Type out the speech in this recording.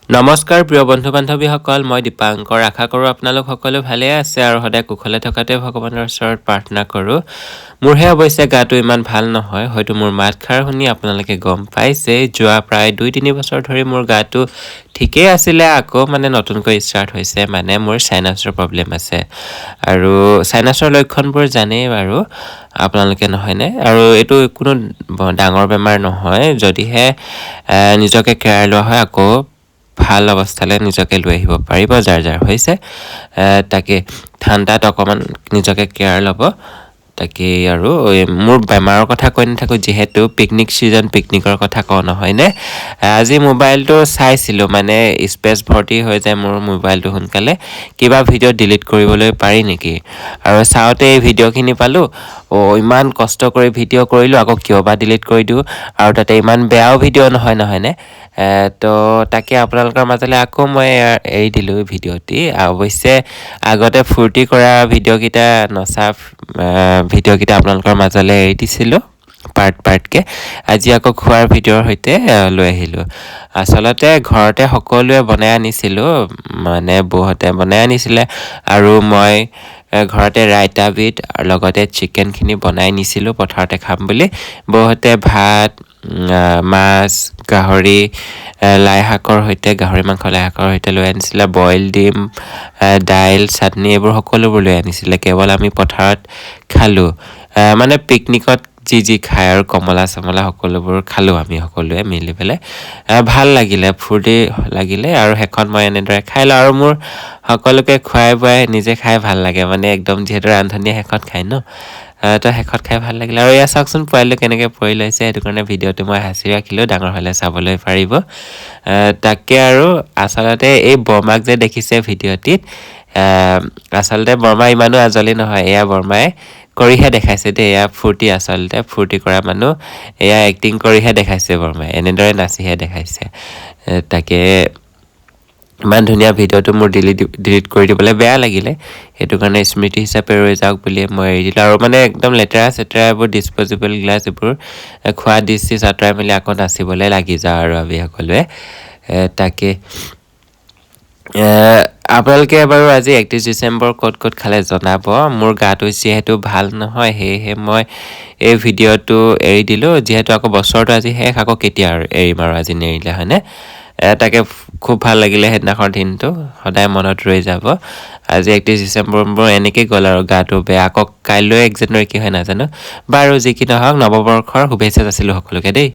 নমস্কাৰ প্ৰিয় বন্ধু বান্ধৱীসকল, মই দীপাংকৰ। আশা কৰোঁ আপোনালোক সকলো ভালে আছে আৰু সদায় কুশলে থকাতে ভগৱানৰ ওচৰত প্ৰাৰ্থনা কৰোঁ। মোৰহে অৱশ্যে গাটো ইমান ভাল নহয়। হয়তো মোৰ মাতষাৰ শুনি আপোনালোকে গম পাইছে, যোৱা প্ৰায় 2-3 বছৰ ধৰি মোৰ গাটো ঠিকেই আছিলে, আকৌ নতুনকৈ ষ্টাৰ্ট হৈছে। মোৰ চাইনাছৰ প্ৰব্লেম আছে আৰু চাইনাছৰ লক্ষণবোৰ জানেই বাৰু আপোনালোকে, নহয়নে? আৰু এইটো কোনো ডাঙৰ বেমাৰ নহয়, যদিহে নিজকে কেয়াৰ লোৱা হয় আকৌ ভাল অৱস্থালৈ নিজকে লৈ আহিব পাৰিব যাৰ হৈছে। তাকে ঠাণ্ডাত অকণমান নিজকে কেয়াৰ ল'ব। তাকেই আৰু মোৰ বেমাৰৰ কথা কৈ নাথাকোঁ, যিহেতু পিকনিক ছিজন, পিকনিকৰ কথা কওঁ নহয়নে। আজি মোবাইলটো চাইছিলোঁ, স্পেচ ভৰ্তি হৈ যায় মোৰ মোবাইলটো সোনকালে। কিবা ভিডিঅ' ডিলিট কৰিবলৈ পাৰি নেকি, আৰু চাওঁতে এই ভিডিঅ'খিনি পালোঁ। ইমান কষ্ট কৰি ভিডিঅ' কৰিলোঁ, আকৌ কিয় বা ডিলিট কৰি দিওঁ, আৰু তাতে ইমান বেয়াও ভিডিঅ' নহয়নে। তো তাকে আপোনালোকৰ মাজলৈ আকৌ মই এৰি দিলোঁ ভিডিঅ'টি। অৱশ্যে আগতে ফূৰ্তি কৰা ভিডিঅ'কেইটা, নচা ভিডিঅ'কেইটা আপোনালোকৰ মাজলৈ এৰি দিছিলোঁ পাৰ্টকৈ। আজি আকৌ খোৱাৰ ভিডিঅ'ৰ সৈতে লৈ আহিলোঁ। আচলতে ঘৰতে সকলোৱে বনাই আনিছিলোঁ, বৌহঁতে বনাই আনিছিলে, আৰু মই ঘৰতে ৰাইতাবিধ আৰু লগতে চিকেনখিনি বনাই নিছিলোঁ পথাৰতে খাম বুলি। বৌহঁতে ভাত, মাছ, গাহৰি, লাই শাকৰ সৈতে, গাহৰি মাংস লাই শাকৰ সৈতে লৈ আনিছিলে। বইল ডিম, দাইল, চাটনি এইবোৰ সকলোবোৰ লৈ আনিছিলে। কেৱল আমি পথাৰত খালোঁ, পিকনিকত যি খায় আৰু কমলা চমলা সকলোবোৰ খালোঁ আমি সকলোৱে মিলি পেলাই। ভাল লাগিলে, ফূৰ্তি লাগিলে, আৰু শেষত মই এনেদৰে খাই লওঁ। আৰু মোৰ সকলোকে খুৱাই বুৱাই নিজে খাই ভাল লাগে, একদম যিহেতু ৰান্ধনীয়ে শেষত খায় ন, তো শেষত খাই ভাল লাগিলে। আৰু এয়া চাওকচোন পোৱালিটো কেনেকৈ পৰি লৈছে, সেইটো কাৰণে ভিডিঅ'টো মই সাঁচি ৰাখিলোঁ, ডাঙৰ হ'লে চাবলৈ পাৰিব। তাকে আৰু আচলতে এই বৰমাক যে দেখিছে ভিডিঅ'টিত, আচলতে বৰমা ইমানো আজলি নহয়। এয়া বৰমাই কৰিহে দেখাইছে দেই, এয়া ফূৰ্তি, আচলতে ফূৰ্তি কৰা মানুহ। এয়া এক্টিং কৰিহে দেখাইছে বৰমাই, এনেদৰে নাচিহে দেখাইছে। তাকে ইমান ধুনীয়া ভিডিঅ'টো মোৰ ডিলিট কৰি দিবলৈ বেয়া লাগিলে, সেইটো কাৰণে স্মৃতি হিচাপে ৰৈ যাওক বুলিয়ে মই এৰি দিলোঁ। আৰু একদম লেতেৰা চেতেৰা এইবোৰ ডিছপ'জিবল গ্লাছ, এইবোৰ খোৱা ডিছ আঁতৰাই মেলি আকৌ নাচিবলৈ লাগি যাওঁ আৰু আমি সকলোৱে। তাকে আপোনালোকে বাৰু আজি 31 ডিচেম্বৰ ক'ত খালে জনাব। মোৰ গাটো যিহেতু ভাল নহয়, সেয়েহে মই এই ভিডিঅ'টো এৰি দিলোঁ। যিহেতু আকৌ বছৰটো আজি শেষ, আকৌ কেতিয়া এৰিম আৰু আজি নেৰিলে, হয়নে? তাকে খুব ভাল লাগিলে সেইদিনাখনৰ দিনটো, সদায় মনত ৰৈ যাব। আজি 31 ডিচেম্বৰ মোৰ এনেকৈ গ'ল আৰু গাটো বেয়া। আকৌ কাইলৈ 1 জানুৱাৰী কি হয় নাজানো। বাৰু যি কি নহওক, নৱবৰ্ষৰ শুভেচ্ছা যাচিলোঁ সকলোকে দেই।